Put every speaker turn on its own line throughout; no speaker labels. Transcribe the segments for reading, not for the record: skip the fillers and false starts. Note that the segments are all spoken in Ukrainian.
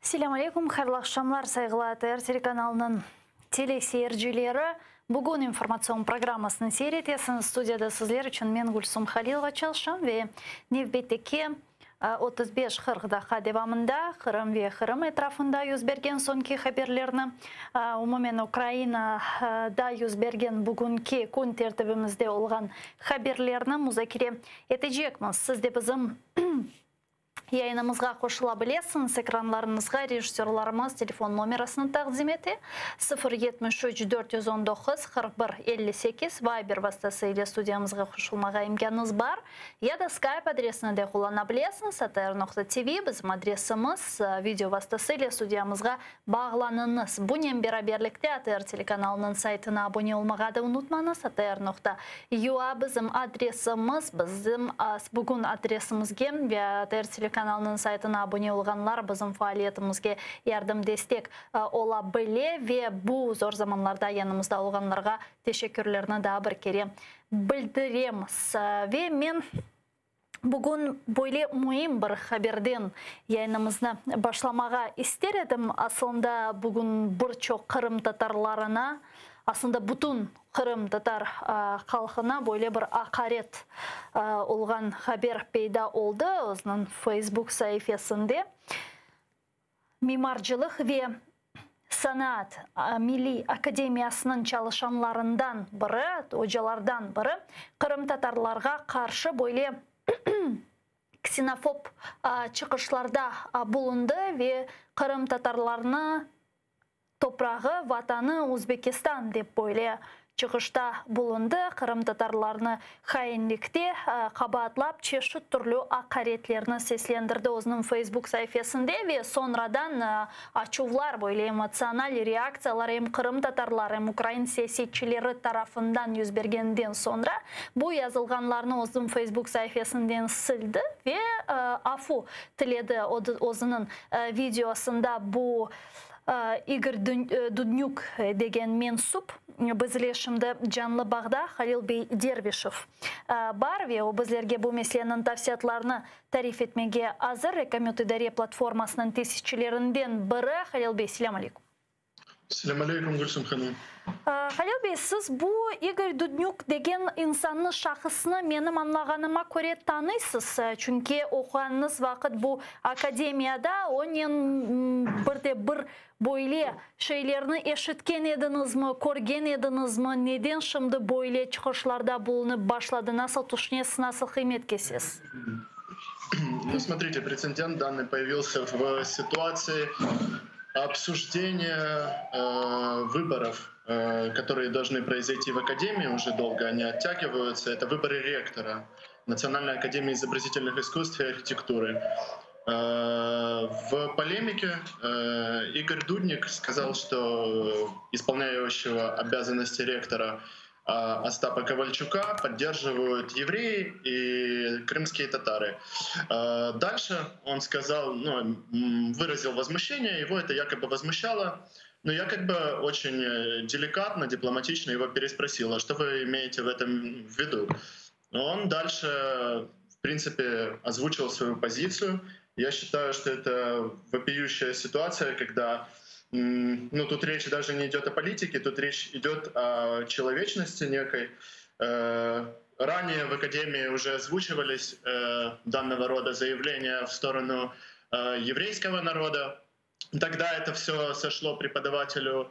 Селам алейкум, хайырлы акшамлар, сайгылы АТР телеканалының телесерджилері. Бүгін информацион программасының сериетесін студияда сізлер үшін мен Гүлсум Халилова çalışам ве невбеттеке 35-40 девамында Қырым ве Қырым этрафында юзберген сонки хаберлерні. Умумен Украинада юзберген бүгінке күн тертібімізде олған хаберлерні музакире етежекміз. Сізде бізім Yayınımızға қошыла білесіңіз, экранларыңызға режиссерларымыз телефон номерасын тақдим еті 073-419-41-58 Viber vasıtasıyla студиямызға қошылмаға имканыңыз бар. Яда Skype адресіне де қолана білесіңіз, atr.tv bizim адресіміз, видео vasıtasıyla студиямызға bağlanыңыз. Бұнен бераберлікте ATR телеканалының сайтына абоне олмаға да ұнытмаңыз, atr.ua bizim адресіміз, bizim бүгін адресімізге ATR телеканалының сайтына абоне олғанлар біздің фаалиетімізге ярдым дестек ола біле ве бұл зор заманларда янымызда олғанларға тешекүрлеріні да бір кере білдіреміз. Ве мен бүгін бойле мұйым бір хаберден яйнымызны башламаға істер едім. Асылында бүгін бір чоқ Қырым татарларына, асында бұтын Қырым татар қалқына бойле бір ақарет олған хабер пейда олды өзінің Facebook сайфесінде. Мимарчылық ве санат Милли академиясының çalışanlarından бірі, ожалардан бірі Қырым татарларға қаршы бойле ксенофоб чықышларда бұлынды ве Қырым татарларына топрағы ватаны Өзбекистан деп бойле чығышта бұлынды. Қырым татарларыны хайынлікте қабатлап чешіт түрлі ақаретлеріні сеслендірді өзінің Facebook сайфесінде ве сонрадан ачувлар бойле эмоционал реакциялар Қырым татарлары Украин сесетчілері тарафындан юзбергенден sonra бұл язылғанларыны өзінің Facebook сайфесінден сілді ве афу тіледі өзінің видеосында бұл Игорь Дуднюк деген менсуп бізлешімді жанлы бағда Халил Бей Дервишев бар ве бізлерге бұл меселенің тавсиятларыны тариф етмеге азыр Экомют Идаре платформасының тесішчілерінден бірі. Халил Бей, селам алейкум.
Селам алейкум, Гүлсум ханым.
Халил Бей, сіз бұл Игорь Дуднюк деген инсанны шақысыны менің анлағаныма көре танысыз. Чүнке оқуаныңыз вақыт бұл академияда онен бірде бір бойле шейлеріні ешіткен едіңізмі, көрген едіңізмі, неден шымды бойле чықышларда бұлыны башлады, насыл тұшнесі, насыл қимет кесес?
Ну, смотрите, прецедент данный появился в ситуации обсуждения выборов, которые должны произойти в Академии, уже долго они оттягиваются. Это выборы ректора Национальной академии изобразительных искусств и архитектуры. В полемике Игорь Дудник сказал, что исполняющего обязанности ректора Остапа Ковальчука поддерживают евреи и крымские татары. Дальше он сказал, выразил возмущение, его это якобы возмущало, но я как бы очень деликатно, дипломатично его переспросил, а что вы имеете в этом в виду? Он дальше, в принципе, озвучил свою позицию. Я считаю, что это вопиющая ситуация, когда тут речь даже не идет о политике, тут речь идет о человечности некой. Ранее в Академии уже озвучивались данного рода заявления в сторону еврейского народа. Тогда это все сошло преподавателю,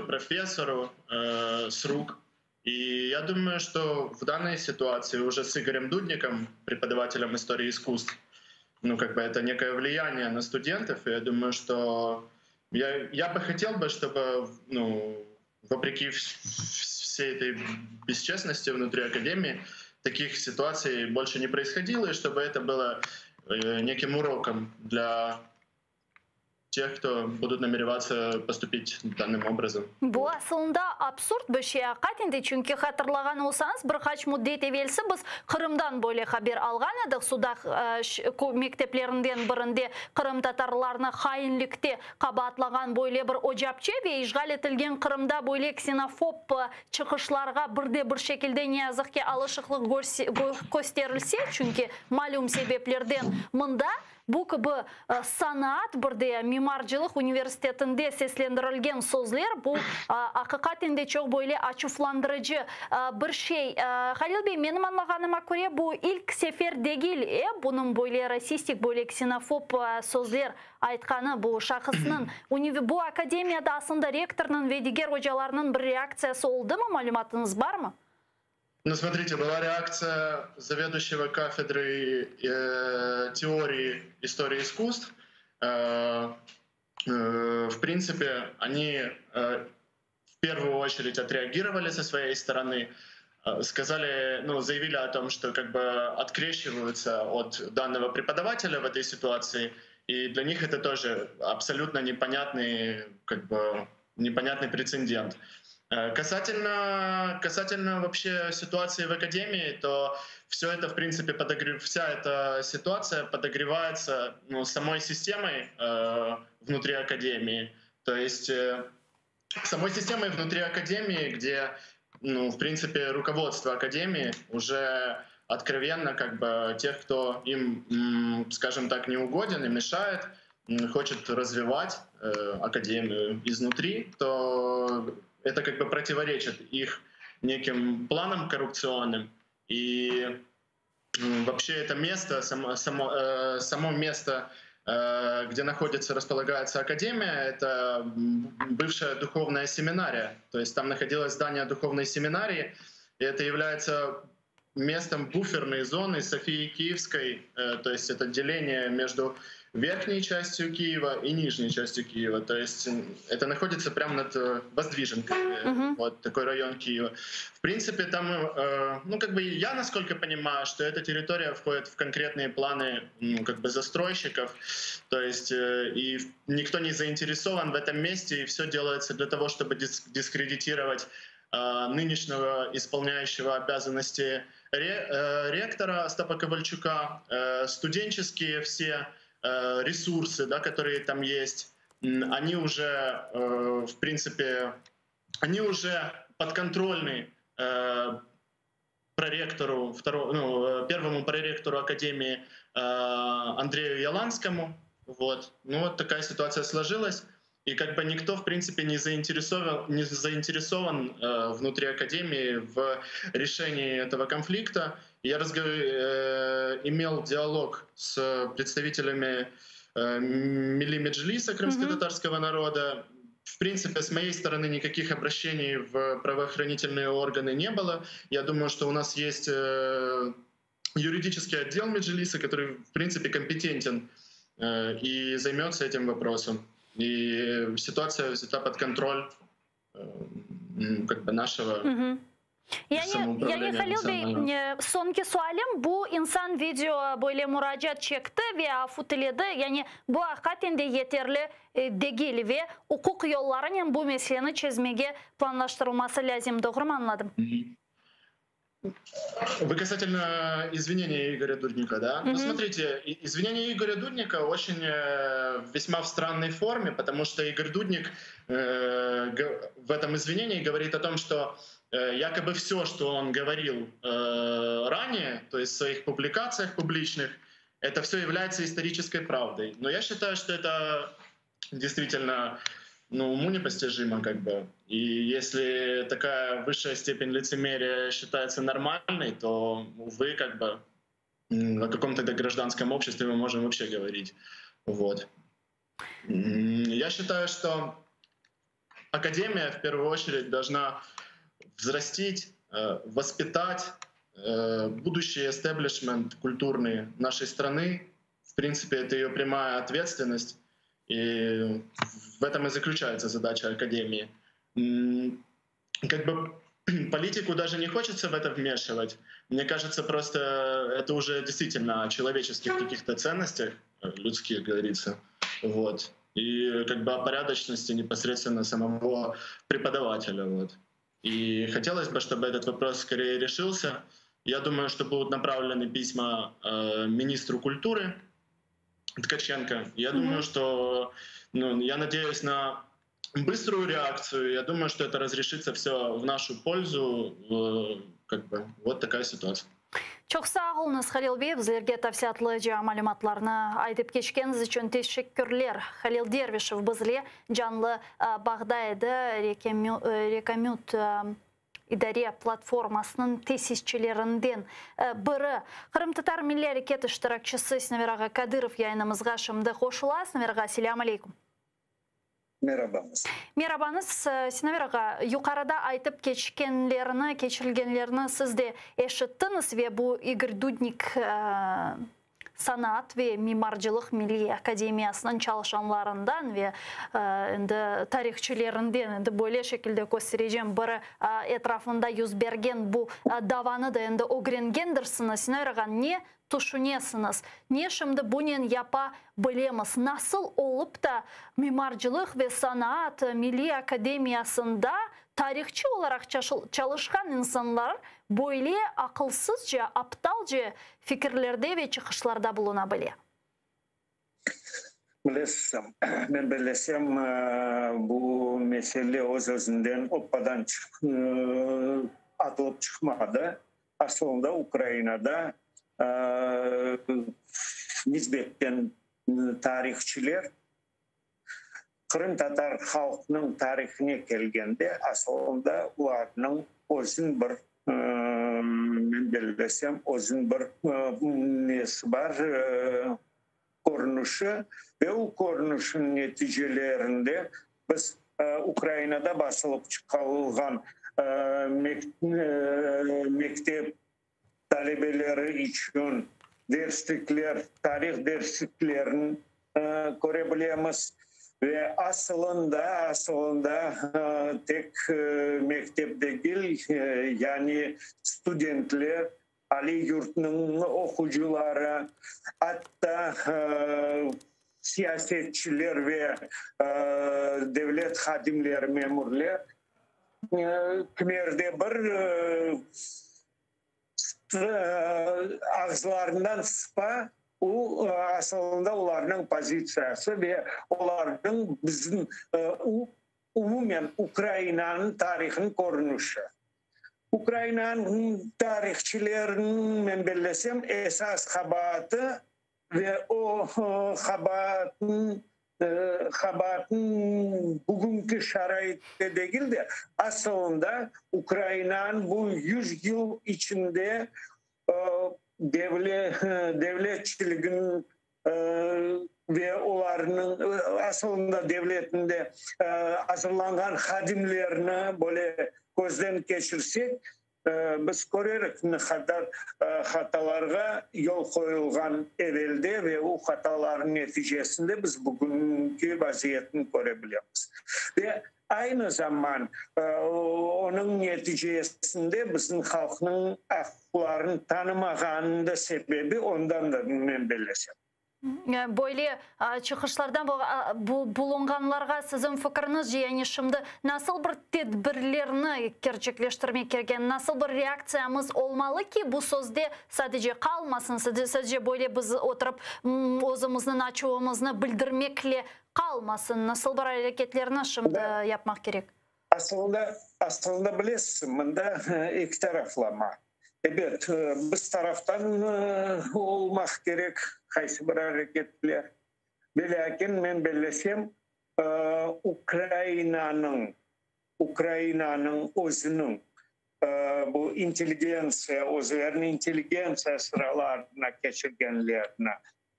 профессору с рук. И я думаю, что в данной ситуации уже с Игорем Дудником, преподавателем истории искусств, это некое влияние на студентов. И я думаю, что я бы хотел, чтобы, вопреки всей этой бесчестности внутри Академии, таких ситуаций больше не происходило, и чтобы это было неким уроком для тех, кто будут намереваться поступить данным образом.
Бұл асылында абсурд бір шей ақатенде, чүнке қатырлаған олсаңыз, бір қач мұддет евелсі біз Қырымдан бөле хабер алған едік. Судақ мектеплерінден бірінде Қырым татарларына хайынлікте қабатлаған бойле бір ожапче ве ишғал етілген Қырымда бойле ксенофоб чықышларға бірде бір шекілде неязықке алышықлық көстерілсе, чүнке малюм себеплерден мұнда бу кыбы санат бирде мемарчылык университетинде сеслендирилген сөзлер бу акыкатинде чок бойле ачуфландырыcı bir şey. Халил бей, менин аңлаганыма көрө бу ilk сефер дегил, бунун бойле расистик, бойле ксенофоб сөзлер айтканы бу шахыснын бу академияда асында ректорунун ve дигер hocаларынын bir реакциясы олдуму, малуматыңыз бармы?
Ну, смотрите, была реакция заведующего кафедрой теории истории искусств. В принципе, они в первую очередь отреагировали со своей стороны, сказали, ну, заявили о том, что как бы открещиваются от данного преподавателя в этой ситуации, и для них это тоже абсолютно непонятный, как бы, непонятный прецедент. Касательно вообще ситуации в академии, то все это, в принципе, вся эта ситуация подогревается, ну, самой системой внутри академии. То есть самой системой внутри академии, где, ну, в принципе, руководство академии уже откровенно как бы тех, кто им, скажем так, не угоден и мешает, хочет развивать академию изнутри, то это как бы противоречит их неким планам коррупционным. И вообще это место, само место, где располагается академия, это бывшая духовная семинария. То есть там находилось здание духовной семинарии, и это является местом буферной зоны Софии Киевской, то есть это деление между верхней частью Киева и нижней частью Киева. То есть это находится прямо над Воздвиженкой, вот такой район Киева. В принципе, там, ну, как бы я, насколько понимаю, что эта территория входит в конкретные планы, ну, как бы застройщиков. То есть и никто не заинтересован в этом месте, и все делается для того, чтобы дискредитировать нынешнего исполняющего обязанности ректора Остапа Ковальчука, студенческие все ресурсы, да, которые там есть, они уже, в принципе, они уже подконтрольны проректору, первому проректору Академии Андрею Яланскому. Вот. Ну вот такая ситуация сложилась. И как бы никто, в принципе, не заинтересован внутри Академии в решении этого конфликта. Я имел диалог с представителями Милли Меджлиса, крымско-татарского народа. В принципе, с моей стороны никаких обращений в правоохранительные органы не было. Я думаю, что у нас есть юридический отдел Меджлиса, который, в принципе, компетентен и займется этим вопросом. И ситуация взята под контроль как бы нашего
Yani Halil Bey, sonki sualim bu insan video böyle müracaat çekti ve afut edildi. Yani bu hakikaten de yeterli değil ve hukuk yollarının bu meseleni çözmeye planlaştırılması lazım. Doğru mu anladım?
Вы касательно извинения Игоря Дудника, да? Ну, смотрите, извинения Игоря Дудника очень весьма в странной форме, потому что Игорь Дудник в этом извинении говорит о том, что якобы все, что он говорил ранее, то есть в своих публикациях публичных, это все является исторической правдой. Но я считаю, что это действительно, ну, уму непостижимо, как бы. И если такая высшая степень лицемерия считается нормальной, то, увы, как бы, о каком тогда гражданском обществе мы можем вообще говорить. Вот. Я считаю, что Академия в первую очередь должна взрастить, воспитать будущий эстеблишмент культурный нашей страны. В принципе, это ее прямая ответственность. И в этом и заключается задача Академии. Как бы политику даже не хочется в это вмешивать. Мне кажется, просто это уже действительно о человеческих каких-то ценностях, людских, говорится. Вот. И как бы о порядочности непосредственно самого преподавателя. Вот. И хотелось бы, чтобы этот вопрос скорее решился. Я думаю, что будут направлены письма министру культуры Ткаченко. Я думаю, что, ну, я надеюсь на быструю реакцию. Я думаю, что это разрешится все в нашу пользу. Как бы вот такая ситуация.
Çok sağ olunuz Halil Bey, bizlerge tafsiyatlы malumatlarını aytıp geçkeniz için teşekkürler. Halil Dervişev bizle canlı Bağday'da Rekamut İdare platformasının tesisçilerinden biri. Kırım Tatar Milli Hareket iştirakçısı Sineverağa Kadyrov yayınımızga şimdi hoşula. Sineverağa, selamu aleyküm.
Merhabanız.
Merhabanız. Sineverağa, yukarıda aytıp geçirilgenlerini siz de eşittiniz ve bu Igor Dudnik Sanat ve Mimarcılık Milli Akademiyasının çalışanlarından ve tarihçilerinden böyle şekilde göstereceğim bir etrafında yüz bergen bu davanı da öğrengendirsiniz. Sineverağa, ne düşünüyorsunuz? Ne şimdi bunun yapabileceğimiz? Nasıl olup da Mimarcılık ve Sanat Milli Akademiyasında tarihçi olarak çalışkan insanlar böyle akılsızca, aptalca fikirlerde ve çıkışlarda bulunabiliyor?
Ben bilesem bu mesele özünden opadan atılıp çıkmadı. Aslında Ukrayna'da nisbetten tarihçiler Kırım Tatar halkının tarihine gelgende aslında ularning özün bir men bilesem özün bir nesi var görünüşü ve o görünüşün neticelerinde biz Ukrayna'da basılıp çıkarılan mektep talebeleri için derslikler, tarih dersliklerini görebiliriz. Ve aslında tek mektep değil, yani studentler, Ali Yurt'un okuyucuları, hatta siyasetçiler ve devlet hadimleri, memurlar, kimerde bir ağızlarından sıpa, o aslında onların pozisyası ve onların bizim umumen Ukrayna'nın tarihinin görünüşü. Ukrayna'nın tarihçilerinin ben bilesem esas kabahatı ve o kabahatın bugünkü şaraitte değil de aslında Ukrayna'nın bu 100 yıl içinde devletçiliğin ve onların aslında devletinde hazırlanan hadimlerini böyle gözden geçirsek biz görürük ne kadar hatalarga yol koyulgan evvelde ve o hataların neticesinde biz bugünkü vaziyetini görebiliyoruz. Ve aynı zaman onun neticesinde bizim halkının haklarını tanımağının da sebebi ondan da ben bilesem.
Böyle çıkışlardan bulunganlarga sizin fikriniz, yani şimdi nasıl bir tedbirlerini gerçekleştirmek gereken, nasıl bir reaksiyamız olmalı ki bu sözde sadece kalmasın, sadece böyle biz oturup özümüzün açığımızı bildirmekle kalmasın, nasıl bir hareketlerini şimdi yapmak gerek?
Aslında bilirsin, bunda iki taraflama. Evet, biz taraftan olmak gerek kaysi bir hareketler. Lakin men bilesem Ukrayna'nın özünün bu inteligensiya, özlerinin inteligensiya sıralarına geçirgenlerine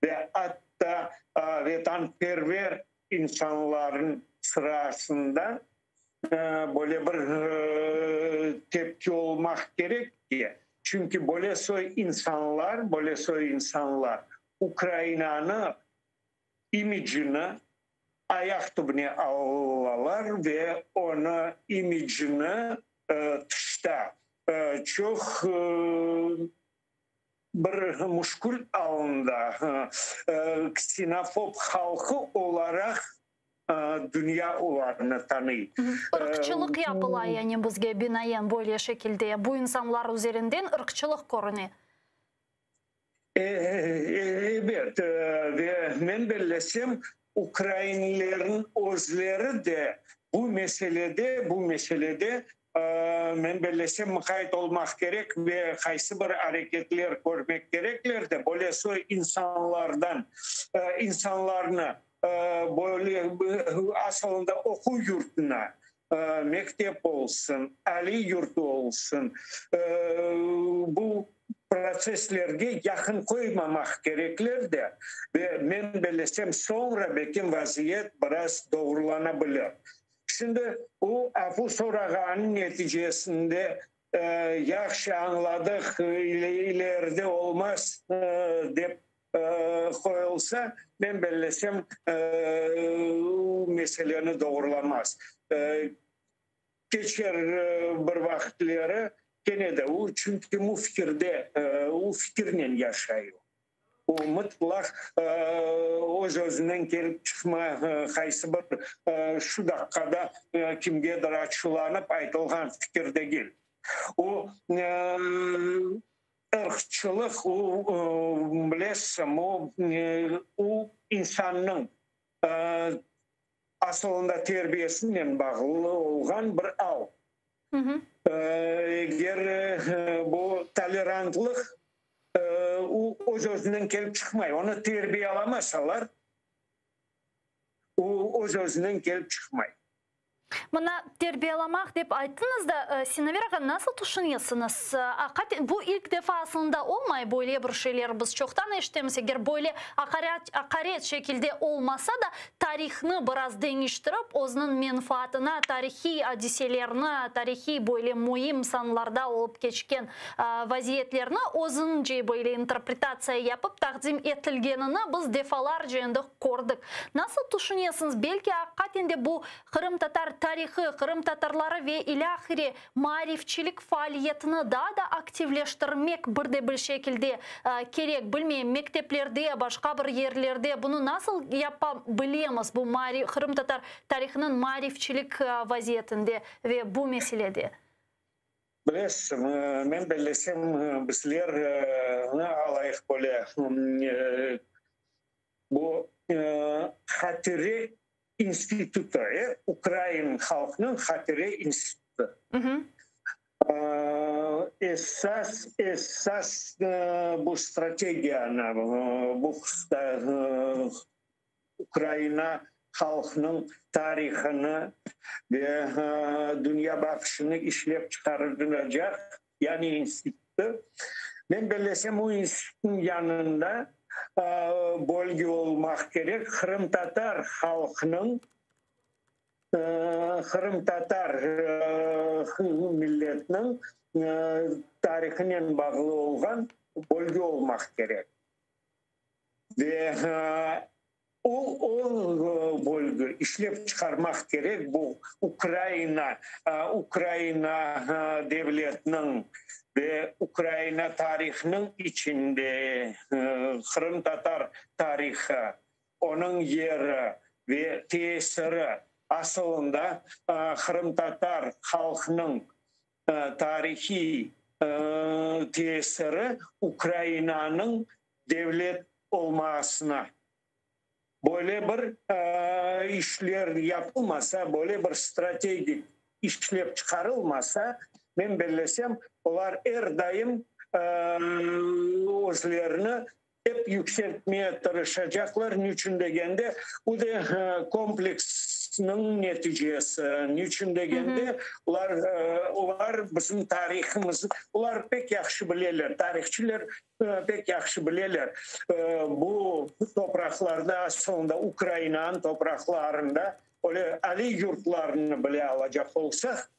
ve hatta vatanperver insanların sırasında böyle bir tepki olmak gerek ki. Çünkü böyle soy insanlar Ukrayna'nın imajını ayaktubine alırlar ve onu imajını dışta çok bir muşkul alında ksenofob halkı olarak dünya olarını tanıyır.
Irkçılık yapıla, yani bizge binayen böyle şekilde bu insanlar üzerinden ırkçılık korunu.
Evet ve ben bilesem Ukraynalıların özleri de bu meselede мен белесем кайт olmak gerek ve kaysı bir hareketler görmek gerekler de böyle so insanlarını böyle aslında oku yurtuna mektep olsun, Ali yurtu olsun bu proseslerge yakın koymamak gerekler de ve men belesem sonra bekim vaziyet biraz doğrulanabilir. Şimdi bu sorağanın neticesinde yaxşı anladık ileride olmaz deyip koyulsa ben belesem meseleni doğrulamaz. Geçer bir vakitleri gene de çünkü o fikirle yaşıyor. O mutlak özünden gelip çıkma kaysı bir şu dakikada kimgedir açılanıp aytılgan fikirde değil. O ırkçılık, o bilesem, o insanın aslında terbiyesinden bağlı olan bir av. Eğer bu tolerantlık o özünden gelip çıkmay. Onu terbiye alamasalar o özünden gelip çıkmay.
Buna terbiyelamak deyip ayttınız da Sinaver ağa nasıl düşünüyorsunuz? Bu ilk defasında olmay böyle bir şeyler biz çoktan eşitemiz. Eğer böyle akaret şekilde olmasa da tarihini biraz değiştirip onun menfaatına, tarihi hadiselerini, tarihi böyle mühim sanlarda olup geçken vaziyetlerini özünce böyle interpretasiya yapıp takdim etilgenini biz defalarca gördük. Nasıl düşünüyorsunuz? Belki hakikaten bu Kırım Tatar tarihi, Kırım Tatarları ve ilahiri marifçilik faaliyetini daha da aktifleştirmek bir şekilde gerek. Bilmeyeyim, mekteplerde, başka bir yerlerde bunu nasıl yapabiliriz bu Kırım Tatar tarihinin marifçilik vaziyetinde ve bu meselede?
Bilesem, men belesem bizler alayık böyle bu hatırı İnstitütü, Ukrayna halkının hatırı İnstitütü. Esas bu stratejiyanı, bu Ukrayna halkının tarihini ve dünya bakışını işlep çıkarılacak yani İnstitütü. Ben belesem o İnstitütün yanında bölge olmak gerek. Kırım Tatar halkının Kırım Tatar milletinin tarihinin bağlı olan bölge olmak gerek. Ve o bölge işlep çıkarmak gerek. Bu Ukrayna devletinin ve Ukrayna tarihinin içinde Kırım Tatar tarihi, onun yeri ve tesiri aslında Kırım Tatar halkının tarihi tesiri Ukrayna'nın devlet olmasına. Böyle bir işler yapılmasa, böyle bir stratejik işlep çıkarılmasa ben belesem onlar her daim özlerini hep yükseltmeye çalışacaklar. Niçin degende bu da kompleksinin neticesi. Niçin degende onlar bizim tarihimiz, onlar pek yaxşı bilirler. Tarihçiler pek yaxşı bilirler. Bu topraklarda aslında Ukrayna'nın topraklarında öyle Ali yurtlarını bile alacak olsak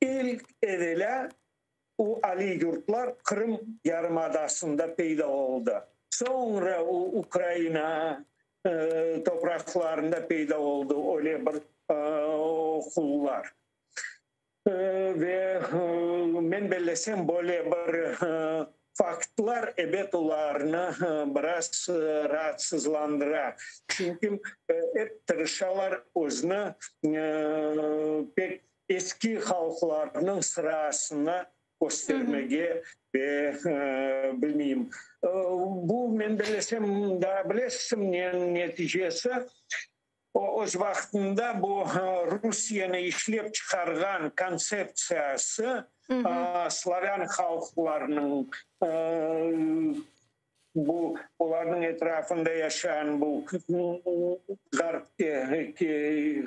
ilk evvela o Ali yurtlar Kırım Yarımadası'nda peyda oldu. Sonra o Ukrayna topraklarında peyda oldu öyle bir okullar. Ve ben belesem böyle bir faktlar ebetlarını biraz rahatsızlandırar. Çünkü hep tırışalar özünü pek eski halklarının sırasına göstermeye ve bilmeyeyim. Bu men belesem da bilesem neticesi Öz vaxtında bu Rusiyanı işlep çıkargan konsepsiyası Slavyan halklarının bu onların etrafında yaşayan bu garp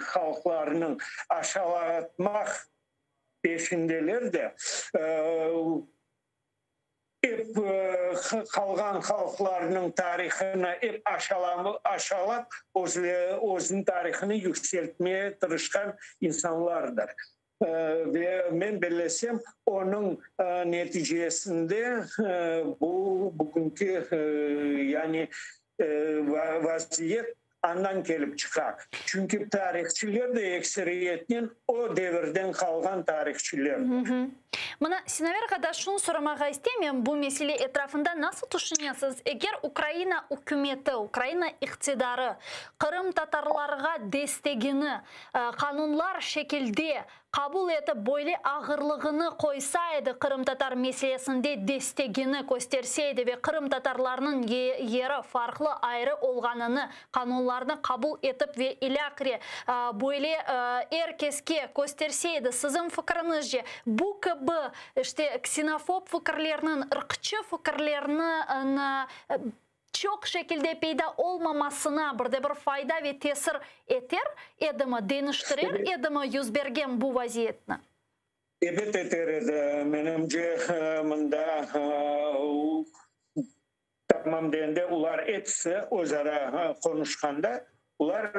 halklarının aşağılatmak peşindeler de hep kalgan halklarının tarihini hep aşağılap özün tarihini yükseltmeye tırışkan insanlardır. Ve ben belirlesem onun neticesinde bugünkü yani vaziyet andan gelip çıkar. Çünkü tarihçiler de ekseriyetin o devirden kalgan tarihçiler.
Mına Sinaverga'da şunu sormağa istemiyorum. Bu mesele etrafında nasıl düşünüyorsunuz? Eğer Ukrayna hükümeti, Ukrayna iktidarı Kırım Tatarlarga destegini kanunlar şekilde kabul edip böyle ağırlığını koysaydı, Kırım Tatar meselesinde destegini gösterseydi ve Kırım Tatarlarının yeri farklı ayrı olganını kanunlarını kabul edip ve ilakri böyle herkeske gösterseydi, sizin fikrinizce bu gibi işte ksenofob fikirlerinin, ırkçı fikirlerinin çok şekilde peyda olmamasına bir fayda ve tesir eter, edimi değiştirir, edimi yüz bergen bu vaziyetini?
Evet eter, menimce mında tamam deyende ular etse özara konuşkanda ular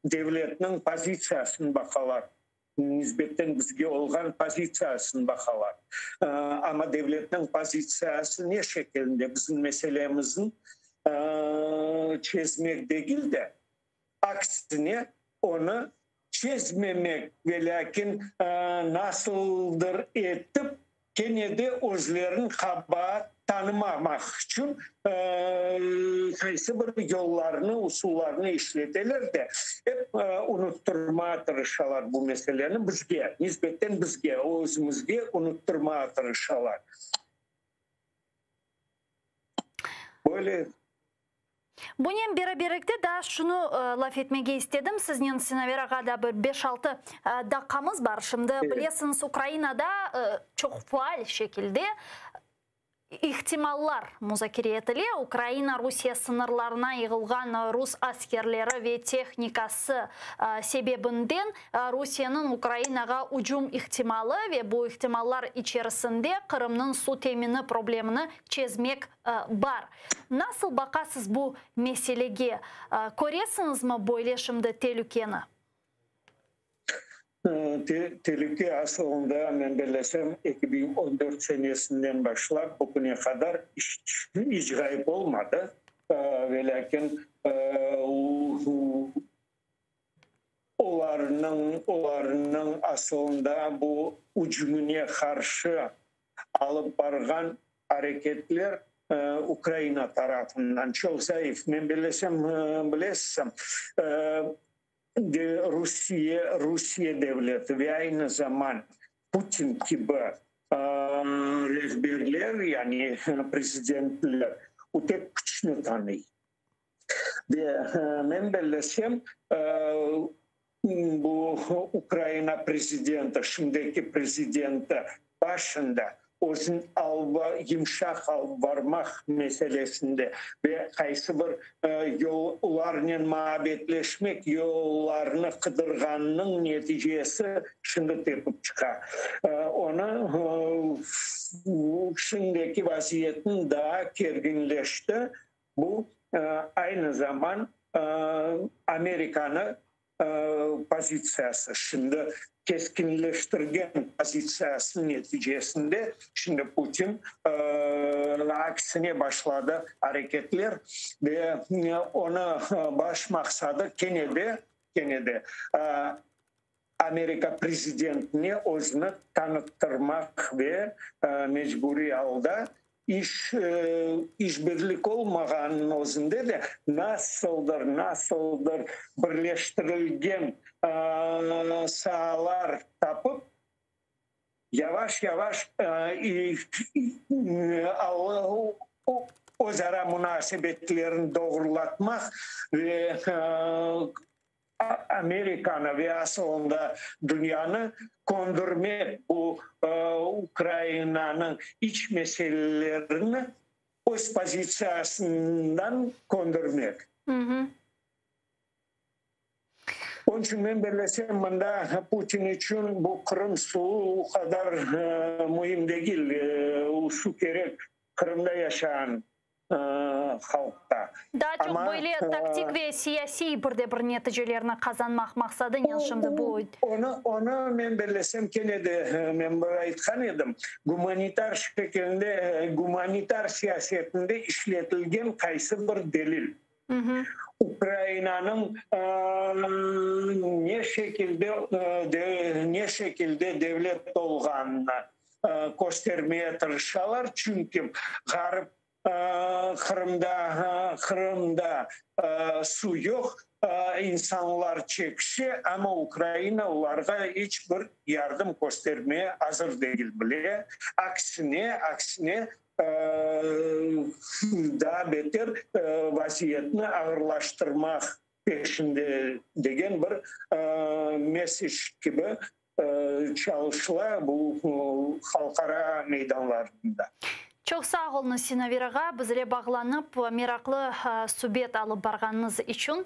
devletinin pozisiyasını bakalar. Nisbetten bizge olgan pozisiyasını bakalar. Ama devletin pozisiyası ne şekilde bizim meselemizin çözmek değil de aksine onu çözmemek ve lakin nasıldır etip gene de özlerin kabahat tanımamak için kaysı bir yollarını, usullarını işleteler de hep unutturmaya tırışalar bu meselenin bizge, nisbetten bizge, özümüzge unutturmaya tırışalar. Böyle.
Bunun birlikte de şunu laf etmege istedim. Sizin Sinaverga'da bir 5-6 dakikamız var. Şimdi biliyorsunuz Ukrayna'da çok faal şekilde ihtimallar müzakere ediliyor. Ukrayna Rusya sınırlarına yığılgan Rus askerleri ve teknikası sebebinden Rusya'nın Ukrayna'ya hücum ihtimali ve bu ihtimallar içerisinde Kırım'ın su temini problemini çözmek var. Nasıl bakasınız bu meseleye? Koresiniz mi böyle şimdi tehlikeni?
Tehlike aslında ben belirlesem 2014 senesinden başlayıp bugüne kadar hiç gayb olmadı. Ve lakin onların aslında bu hücumuna karşı alıp bargan hareketler Ukrayna tarafından çok zayıf. Ben bilesem Rusya devleti ve aynı zaman Putin gibi rehberler yani prezidentler o tek güçlü tanıyor. Ve ben belirlesem bu Ukrayna prezidenti, şimdiki prezidenti başında özün yumuşak varmak meselesinde ve kaysı bir yollarla muhabbetleşmek, yollarını kıdırganının neticesi şimdi tepip çıkar. Onu şimdiki vaziyetin daha gerginleşti. Bu aynı zaman Amerika'nın pozisiyası. Şimdi keskinleştirgen pozisiyası neticesinde şimdi Putin aksine başladı hareketler ve ona baş maksadı gene de Amerika prezidentini özünü tanıttırmak ve mecburi aldı. İşbirlik olmaganın özünde de nasıldır birleştirilgen sahalar tapıp yavaş özara münasebetlerini doğrulatmak ve Amerikan'ı ve aslında dünyanı kondurmak, bu Ukrayna'nın iç meselelerini öz pozisyasından kondurmak. Onun için ben belirlesem bunda Putin için bu Kırım suyu o kadar mühim değil. O su gerek Kırım'da yaşayan halkta.
Daha çok böyle taktik ve siyasi bir neticelerine kazanmak maksadı şimdi bu.
Onu ben belirlesem gene de ben aytkan edim. Humanitar şekilde, humanitar siyasetinde işletilgen kaysı bir delil. Ukrayna'nın ne şekilde devlet olganını göstermeye tırışalar. Çünkü Garip Kırım'da su yok, insanlar çekişi ama Ukrayna onlara hiçbir yardım göstermeye hazır değil bile. Aksine daha beter vaziyetini ağırlaştırmak peşinde degen bir mesaj gibi çalışılar bu halkara meydanlarında.
Çok sağ olun Sinaviraga. Bizle bağlanıp meraklı sübet alıp barganınız için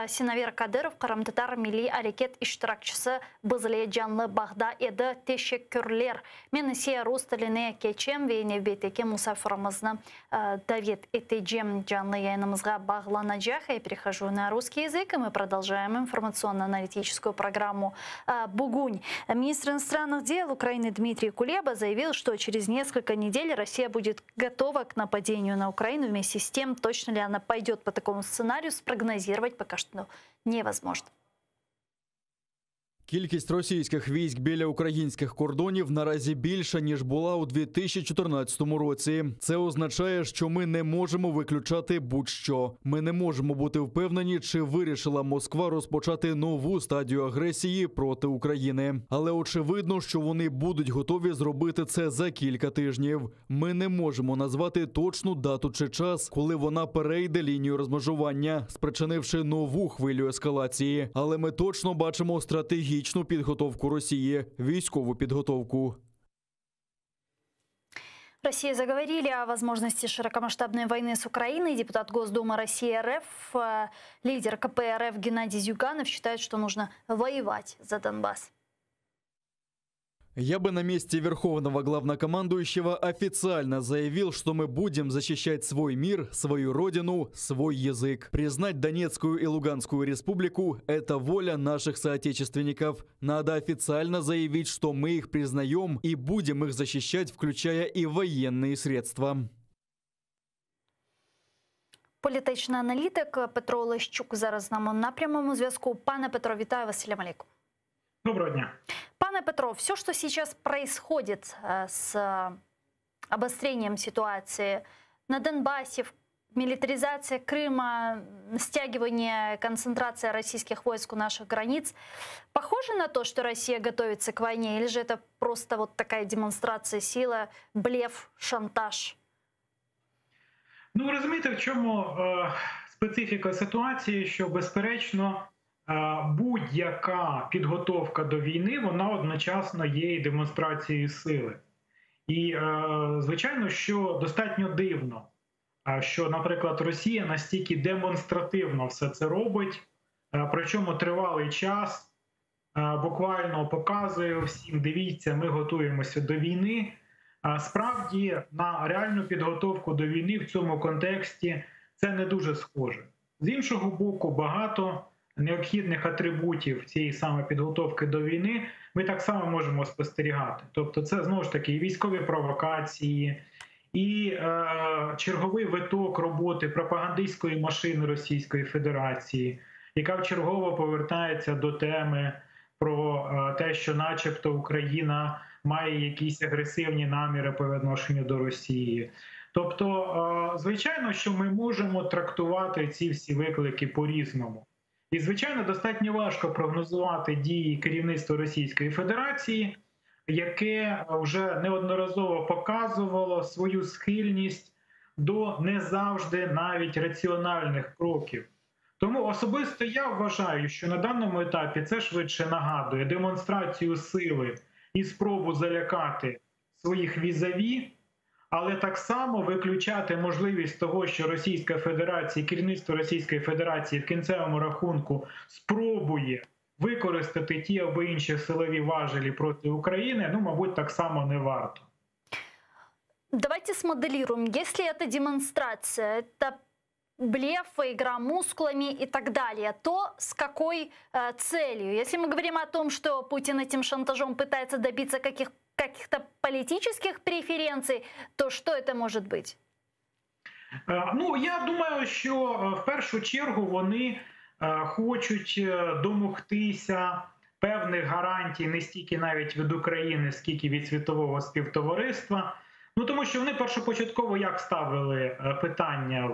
Sinavir Kadyrov, Kırım Tatar Milli Hareket iştirakçısı bizle canlı bağda edi. Teşekkürler. Ben ise Rus tiline geçem ve növbeteki misafirimizni davet edeceğim. Canlı yayınımızga bağlanacak. Я перехожу на русский язык, и мы продолжаем информационно-аналитическую программу «Бугунь». Министр иностранных дел Украины Дмитрий Кулеба заявил, что через несколько недель Россия будет готова к нападению на Украину. Вместе с тем, точно ли она пойдет по такому сценарию, спрогнозировать пока что невозможно.
Кількість російських військ біля українських кордонів наразі більша, ніж була у 2014 році. Це означає, що ми не можемо виключати будь-що. Ми не можемо бути впевнені, чи вирішила Москва розпочати нову стадію агресії проти України. Але очевидно, що вони будуть готові зробити це за кілька тижнів. Ми не можемо назвати точну дату чи час, коли вона перейде лінію розмежування, спричинивши нову хвилю ескалації. Але ми точно бачимо стратегічну підготовку Росії, військову підготовку.
Россия заговорили о возможности широкомасштабной войны с Украиной. Депутат Госдумы России РФ, лидер КПРФ Геннадий Зюганов считает, что нужно воевать за Донбасс.
Я бы на месте Верховного Главнокомандующего официально заявил, что мы будем защищать свой мир, свою родину, свой язык. Признать Донецкую и Луганскую республику – это воля наших соотечественников. Надо официально заявить, что мы их признаем и будем их защищать, включая и военные средства.
Політичний аналітик Петро Олещук зараз з нами на прямому зв'язку. Пане Петро, вітаю вас, ассаляму алейкум.
Доброго дня.
Пане Петро, все, что сейчас происходит с обострением ситуации на Донбассе, милитаризация Крыма, стягивание, концентрация российских войск у наших границ, похоже на то, что Россия готовится к войне, или же это просто вот такая демонстрация силы, блеф, шантаж?
Ну, ви розумієте, в чому специфіка ситуації, що, безперечно, будь-яка підготовка до війни, вона одночасно є і демонстрацією сили. І, звичайно, що достатньо дивно, що, наприклад, Росія настільки демонстративно все це робить, причому тривалий час, буквально показує всім, дивіться, ми готуємося до війни. Справді, на реальну підготовку до війни в цьому контексті це не дуже схоже. З іншого боку, багато необхідних атрибутів цієї саме підготовки до війни ми так само можемо спостерігати. Тобто це, знову ж таки, і військові провокації, і черговий виток роботи пропагандистської машини Російської Федерації, яка вчергово повертається до теми про те, що начебто Україна має якісь агресивні наміри по відношенню до Росії. Тобто, звичайно, що ми можемо трактувати ці всі виклики по-різному. І, звичайно, достатньо важко прогнозувати дії керівництва Російської Федерації, яке вже неодноразово показувало свою схильність до не завжди навіть раціональних кроків. Тому особисто я вважаю, що на даному етапі це швидше нагадує демонстрацію сили і спробу залякати своїх візаві, але так само виключати можливість того, що Російська Федерація, керівництво Російської Федерації в кінцевому рахунку спробує використати ті або інші силові важелі проти України, ну, мабуть, так само не варто.
Давайте смоделируем. Если это демонстрация, это блеф, игра мускулами и так далее, то с какой целью? Если мы говорим о том, что Путин этим шантажом пытается добиться каких-то политических преференций, то что это может быть?
Ну, я думаю, що в першу чергу вони хочуть домогтися певних гарантій не стільки навіть від України, скільки від світового співтовариства. Ну, тому що вони першопочатково як ставили питання,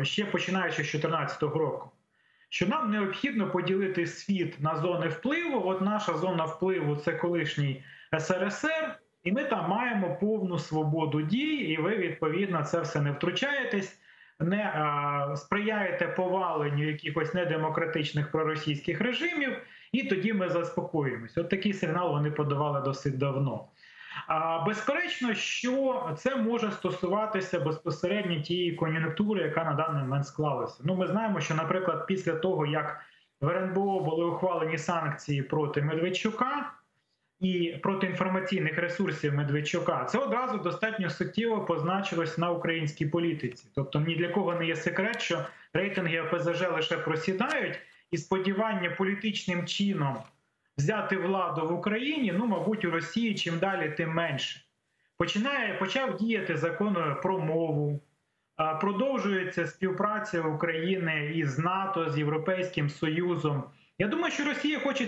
ще починаючи з 2014 року, що нам необхідно поділити світ на зони впливу. От наша зона впливу – це колишній СРСР, і ми там маємо повну свободу дій, і ви, відповідно, це все не втручаєтесь, не сприяєте поваленню якихось недемократичних проросійських режимів, і тоді ми заспокоїмось. От такий сигнал вони подавали досить давно. Безперечно, що це може стосуватися безпосередньо тієї кон'юнктури, яка на даний момент склалася. Ну, ми знаємо, що, наприклад, після того, як в РНБО були ухвалені санкції проти Медведчука і проти інформаційних ресурсів Медведчука, це одразу достатньо суттєво позначилось на українській політиці. Тобто ні для кого не є секрет, що рейтинги ОПЗЖ лише просідають, і сподівання політичним чином взяти владу в Україні, ну, мабуть, у Росії чим далі, тим менше. Почав діяти закон про мову, продовжується співпраця України із НАТО, з Європейським Союзом. Я думаю, що Росія хоче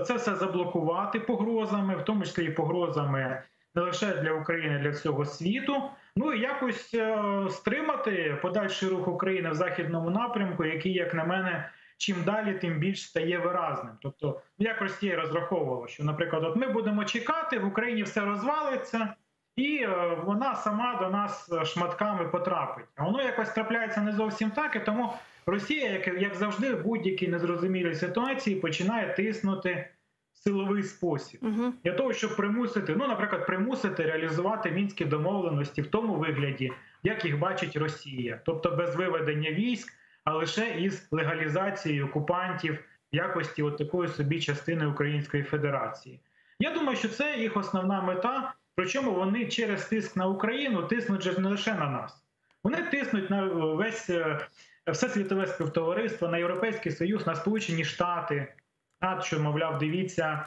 це все заблокувати погрозами, в тому числі і погрозами не лише для України, а для всього світу. Ну і якось стримати подальший рух України в західному напрямку, який, як на мене, чим далі, тим більш стає виразним. Тобто, як Росія розраховувала, що, наприклад, от ми будемо чекати, в Україні все розвалиться, і вона сама до нас шматками потрапить. А воно якось трапляється не зовсім так, і тому Росія, як завжди, в будь-якій незрозумілій ситуації починає тиснути в силовий спосіб. Для того, щоб примусити, ну, наприклад, примусити реалізувати Мінські домовленості в тому вигляді, як їх бачить Росія. Тобто без виведення військ, а лише із легалізацією окупантів в якості от такої собі частини Української Федерації. Я думаю, що це їх основна мета, причому вони через тиск на Україну тиснуть же не лише на нас. Вони тиснуть на все світове співтовариство, на Європейський Союз, на Сполучені Штати, що, мовляв, дивіться,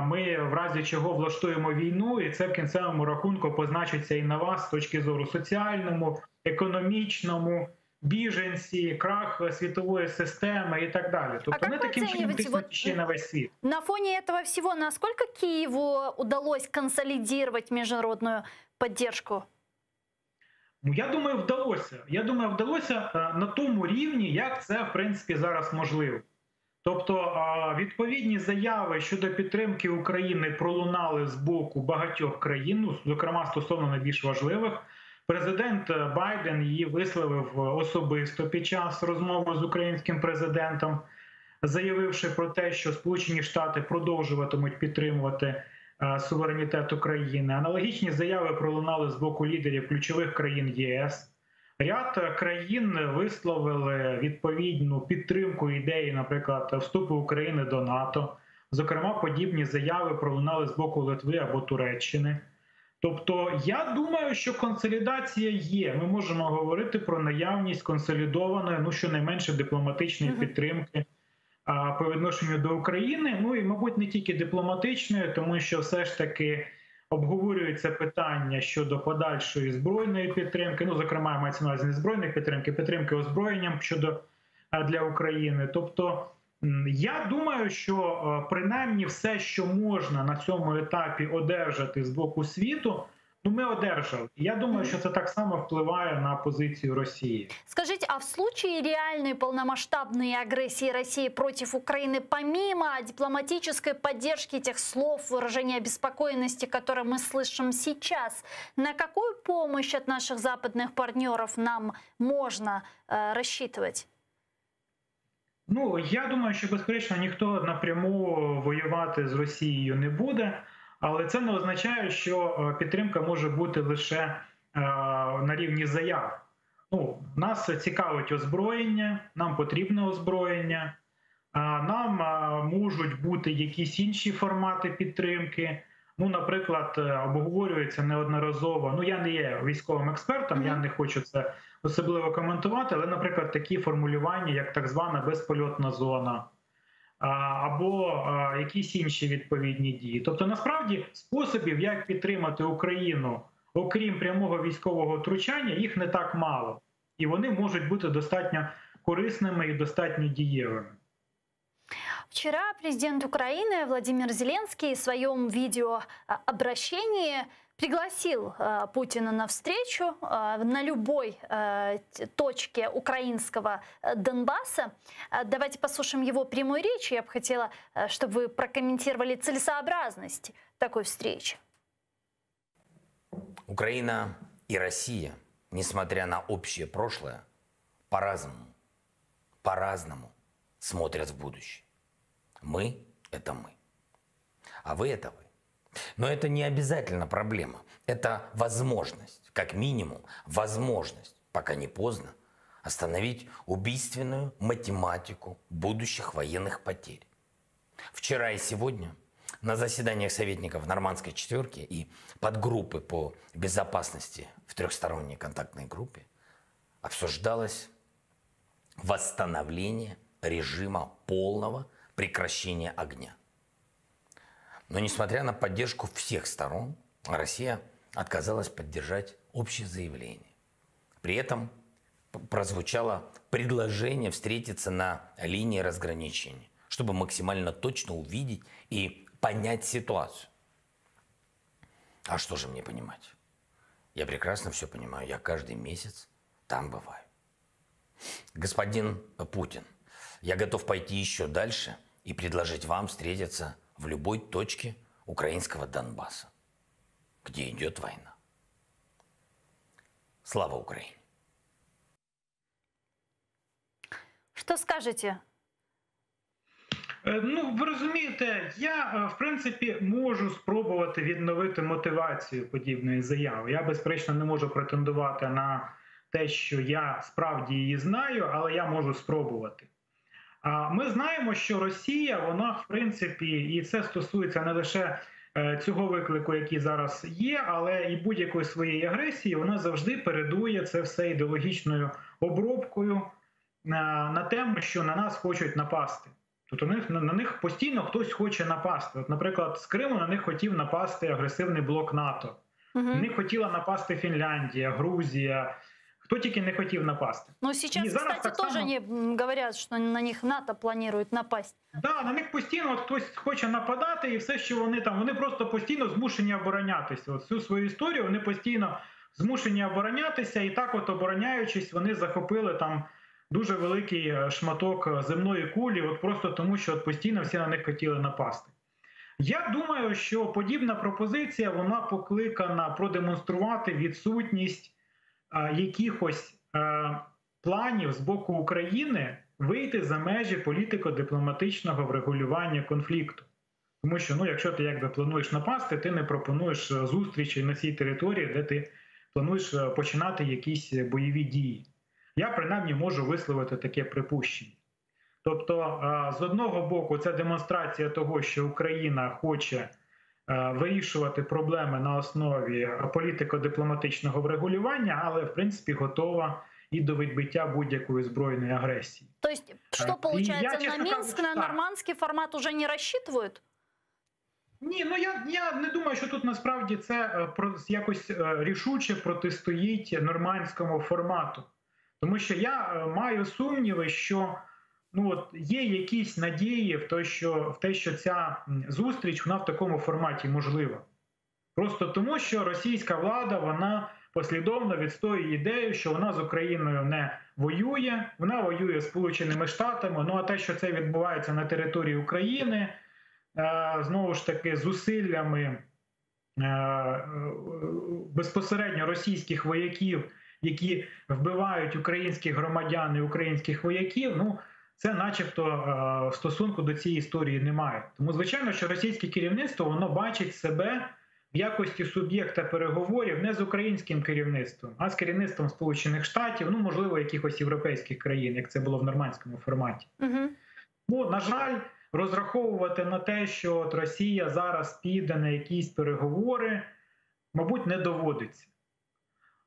ми в разі чого влаштуємо війну, і це в кінцевому рахунку позначиться і на вас з точки зору соціальному, економічному, біженці, крах світової системи і так далі. Тобто вони таким чином тиснуть ще на весь світ.
На фоне этого всего, насколько Киеву удалось консолидировать международную поддержку?
Ну, я думаю, вдалося. Я думаю, вдалося на тому рівні, як це, в принципі, зараз можливо. Тобто відповідні заяви щодо підтримки України пролунали з боку багатьох країн, ну, зокрема стосовно найбільш важливих. Президент Байден її висловив особисто під час розмови з українським президентом, заявивши про те, що Сполучені Штати продовжуватимуть підтримувати суверенітет України. Аналогічні заяви пролунали з боку лідерів ключових країн ЄС. Ряд країн висловили відповідну підтримку ідеї, наприклад, вступу України до НАТО. Зокрема, подібні заяви пролунали з боку Литви або Туреччини. Тобто, я думаю, що консолідація є. Ми можемо говорити про наявність консолідованої, ну, щонайменше дипломатичної підтримки по відношенню до України. Ну і, мабуть, не тільки дипломатичної, тому що все ж таки обговорюється питання щодо подальшої збройної підтримки, ну, зокрема, мається на увазі не збройної підтримки, підтримки озброєнням для України. Тобто, я думаю, що принаймні все, що можна на цьому етапі одержати з боку світу, ну, ми одержали. Я думаю, що це так само впливає на позицію Росії.
Скажите, а в случае реальной полномасштабной агрессии России против Украины, помимо дипломатической поддержки, тех слов, выражения обеспокоенности, которые мы слышим сейчас, на какую помощь от наших западных партнеров нам можно рассчитывать?
Ну, я думаю, що, безперечно, ніхто напряму воювати з Росією не буде, але це не означає, що підтримка може бути лише на рівні заяв. Ну, нас цікавить озброєння, нам потрібне озброєння, нам можуть бути якісь інші формати підтримки. Ну, наприклад, обговорюється неодноразово, ну, я не є військовим експертом, я не хочу це особливо коментувати, але, наприклад, такі формулювання, як так звана безпольотна зона, або якісь інші відповідні дії. Тобто, насправді, способів, як підтримати Україну, окрім прямого військового втручання, їх не так мало. І вони можуть бути достатньо корисними і достатньо дієвими.
Вчера президент Украины Владимир Зеленский в своем видеообращении пригласил Путина на встречу на любой точке украинского Донбасса. Давайте послушаем его прямую речь. Я бы хотела, чтобы вы прокомментировали целесообразность такой встречи.
Украина и Россия, несмотря на общее прошлое, по-разному смотрят в будущее. Мы – это мы, а вы – это вы. Но это не обязательно проблема. Это возможность, как минимум, возможность, пока не поздно, остановить убийственную математику будущих военных потерь. Вчера и сегодня на заседаниях советников Нормандской четверки и подгруппы по безопасности в трехсторонней контактной группе обсуждалось восстановление режима полного прекращения огня. Но несмотря на поддержку всех сторон, Россия отказалась поддержать общее заявление. При этом прозвучало предложение встретиться на линии разграничения, чтобы максимально точно увидеть и понять ситуацию. А что же мне понимать? Я прекрасно все понимаю, я каждый месяц там бываю. Господин Путин, я готов пойти еще дальше и предложить вам встретиться в любой точке украинского Донбасса, где идет война. Слава Украине!
Что скажете?
Ну, ви розумієте, я, в принципі, можу спробувати відновити мотивацію подібної заяви. Я, безперечно, не можу претендувати на те, що я справді її знаю, але я можу спробувати. Ми знаємо, що Росія, вона, в принципі, і це стосується не лише цього виклику, який зараз є, але і будь-якої своєї агресії, вона завжди передує це все ідеологічною обробкою на тему, що на нас хочуть напасти. Тобто на них постійно хтось хоче напасти. От, наприклад, з Криму на них хотів напасти агресивний блок НАТО. На них хотіла напасти Фінляндія, Грузія. Кто тільки не хотів напасти.
Ну, сейчас, кстати, тоже они говорят, что на них НАТО планирует напасть.
Да, на них постійно хтось хоче нападати, і все, що вони просто постійно змушені оборонятися. От всю свою історію вони постійно змушені оборонятися, і так от обороняючись, вони захопили там дуже великий шматок земної кулі, от просто тому, що от постійно всі на них хотіли напасти. Я думаю, що подібна пропозиція, вона покликана продемонструвати відсутність якихось планів з боку України вийти за межі політико-дипломатичного врегулювання конфлікту. Тому що, ну, якщо ти якби плануєш напасти, ти не пропонуєш зустрічі на цій території, де ти плануєш починати якісь бойові дії. Я, принаймні, можу висловити таке припущення. Тобто, з одного боку, це демонстрація того, що Україна хоче вирішувати проблеми на основі політико-дипломатичного врегулювання, але, в принципі, готова і до відбиття будь-якої збройної агресії.
Тобто, що, виходить, на Мінськ, на нормандський формат уже не розраховують?
Ні, ну я не думаю, що тут насправді це якось рішуче протистоїть нормандському формату. Тому що я маю сумніви, що є якісь надії в те, що ця зустріч вона в такому форматі можлива. Просто тому, що російська влада, вона послідовно відстоює ідею, що вона з Україною не воює, вона воює з Сполученими Штатами. Ну а те, що це відбувається на території України, знову ж таки, зусиллями безпосередньо російських вояків, які вбивають українських громадян і українських вояків, ну, це начебто стосунку до цієї історії немає. Тому, звичайно, що російське керівництво, воно бачить себе в якості суб'єкта переговорів не з українським керівництвом, а з керівництвом Сполучених Штатів, ну, можливо, якихось європейських країн, як це було в нормандському форматі. Ну, на жаль, розраховувати на те, що от Росія зараз піде на якісь переговори, мабуть, не доводиться.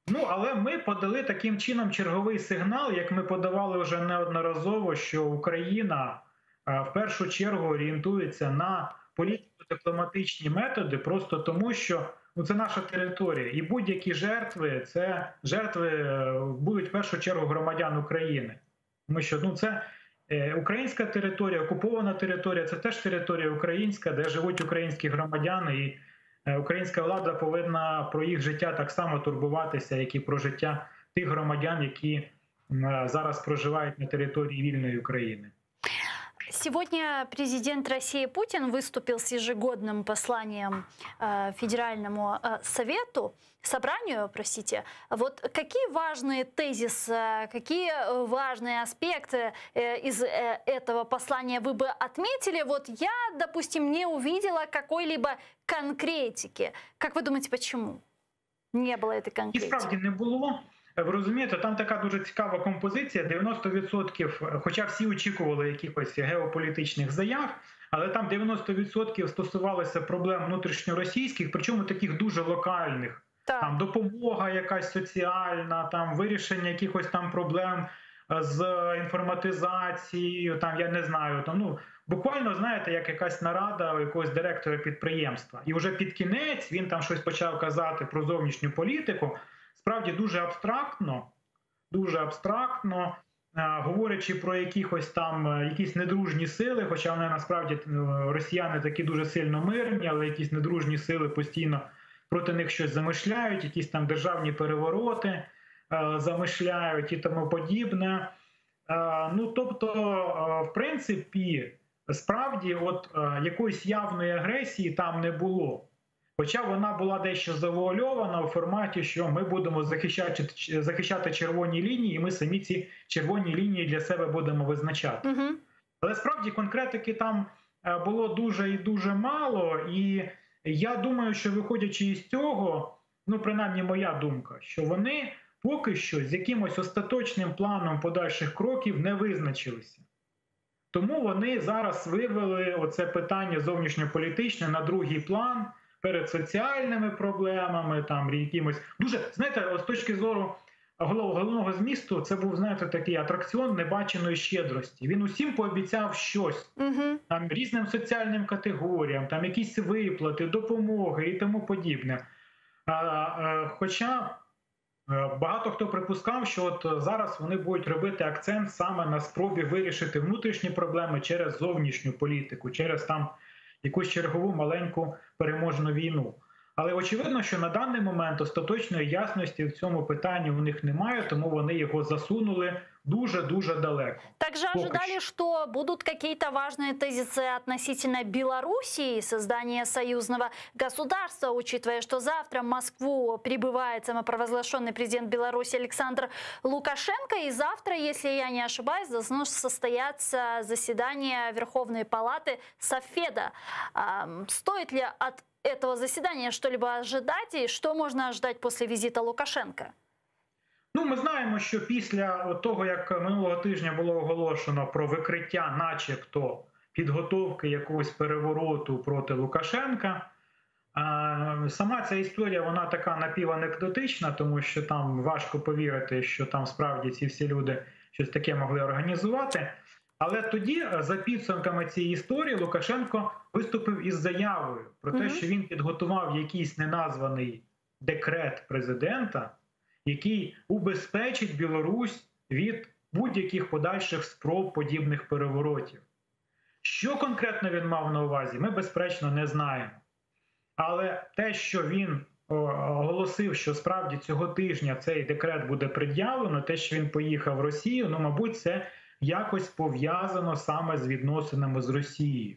Ну, але ми подали таким чином черговий сигнал, як ми подавали вже неодноразово, що Україна в першу чергу орієнтується на політико-дипломатичні методи, просто тому, що це наша територія. І будь-які жертви, це жертви будуть в першу чергу громадян України. Тому що це українська територія, окупована територія, це теж територія українська, де живуть українські громадяни, і українська влада повинна про їх життя так само турбуватися, як і про життя тих громадян, які зараз проживають на території вільної України.
Сегодня президент России Путин выступил с ежегодным посланием Федеральному собранию. Вот какие важные тезисы, какие важные аспекты из этого послания вы бы отметили? Вот я, допустим, не увидела какой-либо конкретики. Как вы думаете, почему не было этой конкретики?
І справді не було. Ви розумієте, там така дуже цікава композиція, 90%, хоча всі очікували якихось геополітичних заяв, але там 90% стосувалося проблем внутрішньоросійських, причому таких дуже локальних. Там допомога якась соціальна, там вирішення якихось там проблем з інформатизацією, там я не знаю, там, буквально, знаєте, як якась нарада у якогось директора підприємства. І вже під кінець він там щось почав казати про зовнішню політику, справді дуже абстрактно, говорячи про якісь недружні сили, хоча вони насправді, росіяни такі дуже сильно мирні, але якісь недружні сили постійно проти них щось замишляють, якісь там державні перевороти замишляють і тому подібне. Тобто, в принципі, справді якоїсь явної агресії там не було. Хоча вона була дещо завуальована у форматі, що ми будемо захищати червоні лінії, і ми самі ці червоні лінії для себе будемо визначати. Але справді конкретики там було дуже і дуже мало, і я думаю, що виходячи із цього, принаймні моя думка, що вони поки що з якимось остаточним планом подальших кроків не визначилися. Тому вони зараз вивели оце питання зовнішньополітичне на другий план, перед соціальними проблемами, там якимось дуже, знаєте, з точки зору головного змісту, це був, знаєте, такий атракціон небаченої щедрості. Він усім пообіцяв щось, там різним соціальним категоріям, там якісь виплати, допомоги і тому подібне. Хоча багато хто припускав, що зараз вони будуть робити акцент саме на спробі вирішити внутрішні проблеми через зовнішню політику, через там якусь чергову маленьку переможну війну. Але очевидно, що на даний момент остаточної ясності в цьому питанні у них немає, тому вони його засунули дуже-дуже далеко.
Также ожидали, что будут какие-то важные тезисы относительно Белоруссии, создания союзного государства, учитывая, что завтра в Москву прибывает самопровозглашенный президент Беларуси Александр Лукашенко, и завтра, если я не ошибаюсь, должно состояться заседание Верховной Палаты Совфеда. Стоит ли от этого заседания что-либо ожидать, и что можно ожидать после визита Лукашенко?
Ми знаємо, що після того, як минулого тижня було оголошено про викриття начебто підготовки якогось перевороту проти Лукашенка, сама ця історія, вона така напіванекдотична, тому що там важко повірити, що там справді ці всі люди щось таке могли організувати. Але тоді, за підсумками цієї історії, Лукашенко виступив із заявою про те, що він підготував якийсь неназваний декрет президента, який убезпечить Білорусь від будь-яких подальших спроб подібних переворотів. Що конкретно він мав на увазі, ми, безперечно, не знаємо. Але те, що він оголосив, що справді цього тижня цей декрет буде пред'явлено, те, що він поїхав в Росію, ну, мабуть, це якось пов'язано саме з відносинами з Росією.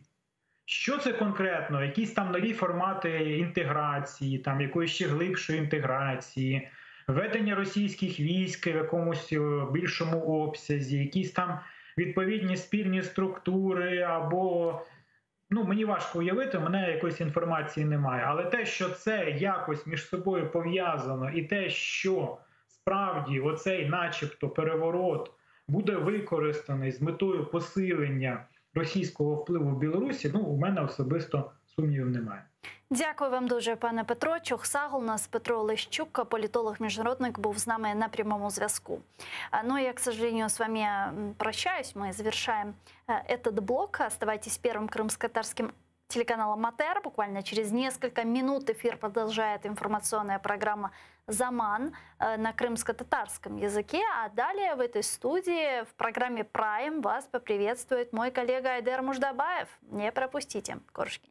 Що це конкретно? Якісь там нові формати інтеграції, там якоїсь ще глибшої інтеграції, введення російських військ в якомусь більшому обсязі, якісь там відповідні спільні структури або... Ну, мені важко уявити, в мене якоїсь інформації немає. Але те, що це якось між собою пов'язано, і те, що справді оцей начебто переворот буде використаний з метою посилення російського впливу в Білорусі, ну, у мене особисто сумнівів немає.
Дякую вам дуже, пане Петро. Чухсагл, у нас Петро Лещук, политолог-международник, был с нами на прямом зв'язку. Но я, к сожалению, с вами прощаюсь. Мы завершаем этот блок. Оставайтесь первым крымско-татарским телеканалом АТР. Буквально через несколько минут эфир продолжает информационная программа «Заман» на крымско-татарском языке. А далее в этой студии в программе «Прайм» вас поприветствует мой коллега Айдер Муждабаев. Не пропустите. Коршки.